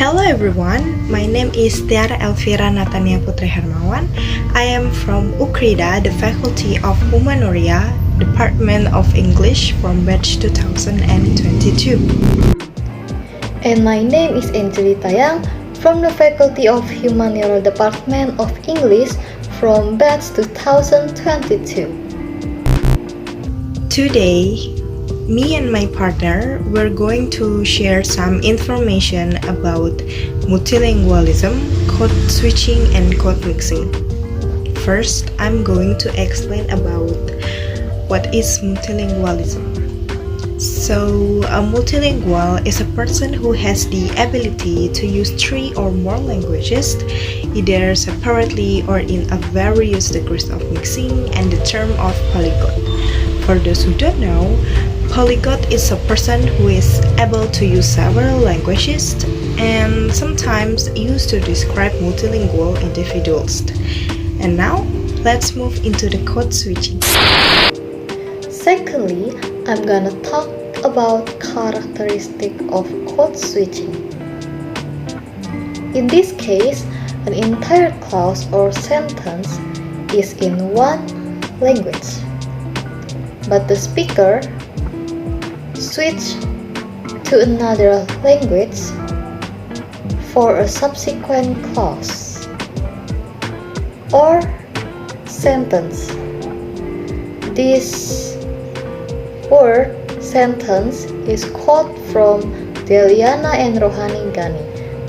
Hello everyone, my name is Tiara Elvira Natania Putri Hermawan. I am from UKRIDA, the Faculty of Humanoria, Department of English from batch 2022. And my name is Angelita Yang from the Faculty of Humaniora Department of English from batch 2022. Today, me and my partner were going to share some information about multilingualism, code switching, and code mixing. First, I'm going to explain about what is multilingualism. So, a multilingual is a person who has the ability to use 3 or more languages, either separately or in a various degrees of mixing, and the term of polyglot. For those who don't know, polyglot is a person who is able to use several languages and sometimes used to describe multilingual individuals. And now, let's move into the code switching. Secondly, I'm gonna talk about characteristic of code switching. In this case, an entire clause or sentence is in one language, but the speaker switch to another language for a subsequent clause or sentence. This word sentence is quote from Deliana and Rohani Ghani,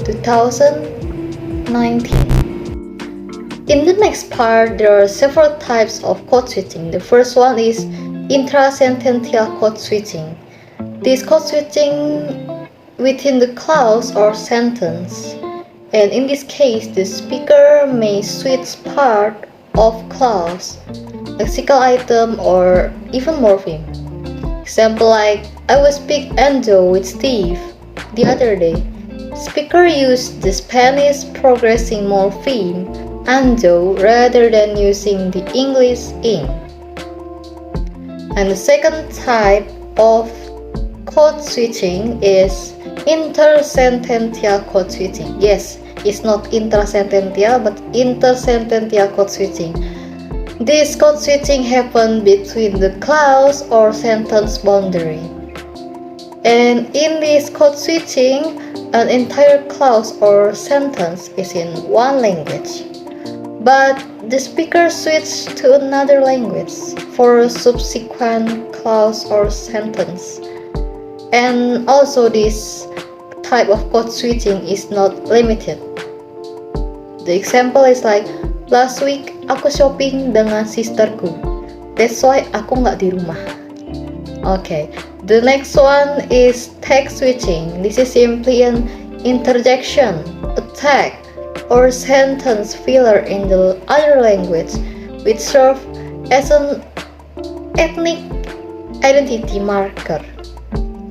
2019. In the next part, there are several types of code switching. The first one is intrasentential code switching. This code switching within the clause or sentence, and in this case, the speaker may switch part of clause, lexical item, or even morpheme. Example like, I will speak Ando with Steve the other day. Speaker used the Spanish progressing morpheme Ando rather than using the English ing. And the second type of code switching is intersentential code switching. Yes, it's not intrasentential but intersentential code switching. This code switching happens between the clause or sentence boundary. And in this code switching, an entire clause or sentence is in one language, but the speaker switches to another language for a subsequent clause or sentence. And also this type of code switching is not limited. The example is like, last week aku shopping dengan sisterku, that's why aku nggak di rumah. Okay, the next one is text switching. This is simply an interjection, a tag, or sentence filler in the other language which serve as an ethnic identity marker.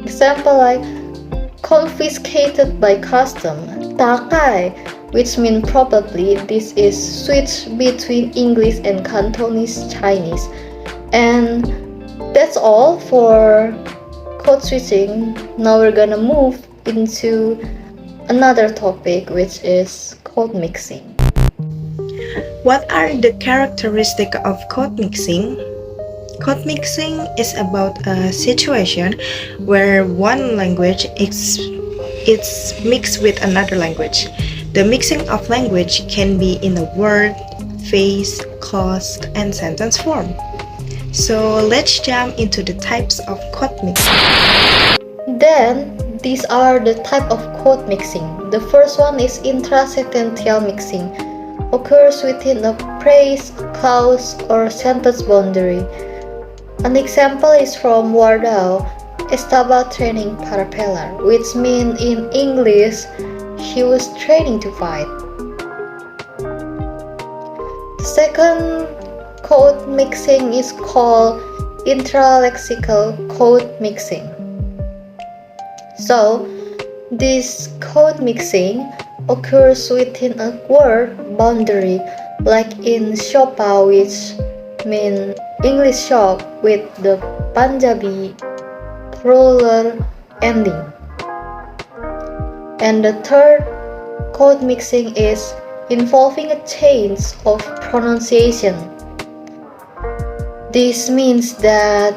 Example like confiscated by custom, takai, which means probably this is switch between English and Cantonese Chinese. And that's all for code switching. Now we're gonna move into another topic, which is code mixing. What are the characteristics of code mixing? Code mixing is about a situation where one language is mixed with another language. The mixing of language can be in a word, phrase, clause, and sentence form. So let's jump into the types of code mixing. Then, these are the type of code mixing. The first one is intrasentential mixing. Occurs within a phrase, clause, or sentence boundary. An example is from Wardau, estaba training para pelear, which means in English, he was training to fight. The second code mixing is called intralexical code mixing. So, this code mixing occurs within a word boundary, like in shopa, which means English shop with the Punjabi plural ending. And the third Code mixing is involving a change of pronunciation. This means that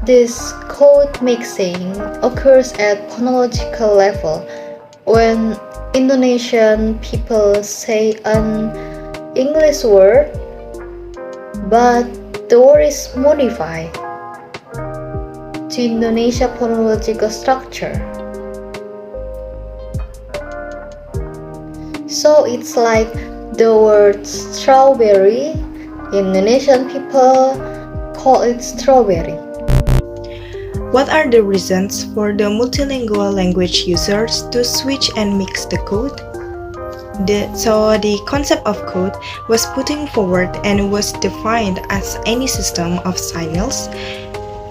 this code mixing occurs at phonological level when Indonesian people say an English word, but the word is modified to Indonesia phonological structure. So it's like the word strawberry, Indonesian people call it strawberry. What are the reasons for the multilingual language users to switch and mix the code? The concept of code was putting forward and was defined as any system of signals,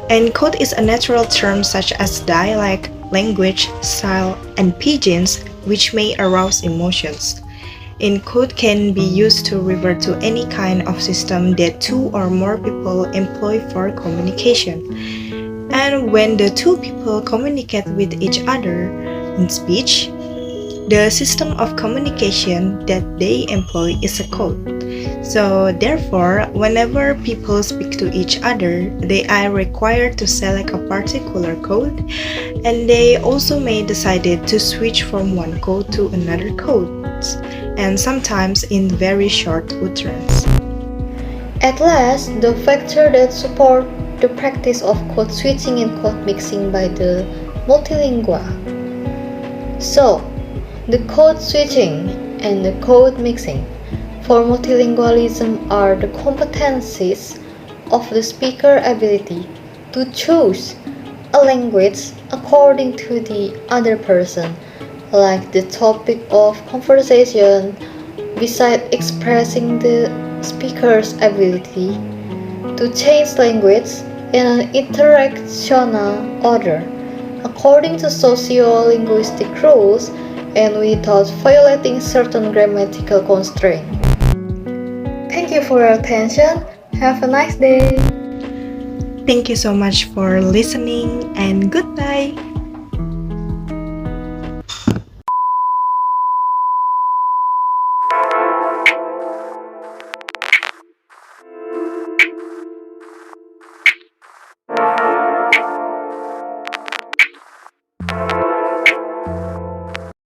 and code is a natural term such as dialect, language, style, and pidgins, which may arouse emotions. In code can be used to refer to any kind of system that two or more people employ for communication. And when the two people communicate with each other in speech, the system of communication that they employ is a code. So therefore, whenever people speak to each other, they are required to select a particular code, and they also may decide to switch from one code to another code, and sometimes in very short utterance. At last, the factor that support the practice of code switching and code mixing by the multilingual. So, the code switching and the code mixing for multilingualism are the competencies of the speaker ability to choose a language according to the other person, like the topic of conversation, besides expressing the speaker's ability to change language in an interactional order according to socio-linguistic rules and without violating certain grammatical constraints. Thank you for your attention. Have a nice day. Thank you so much for listening, and goodbye.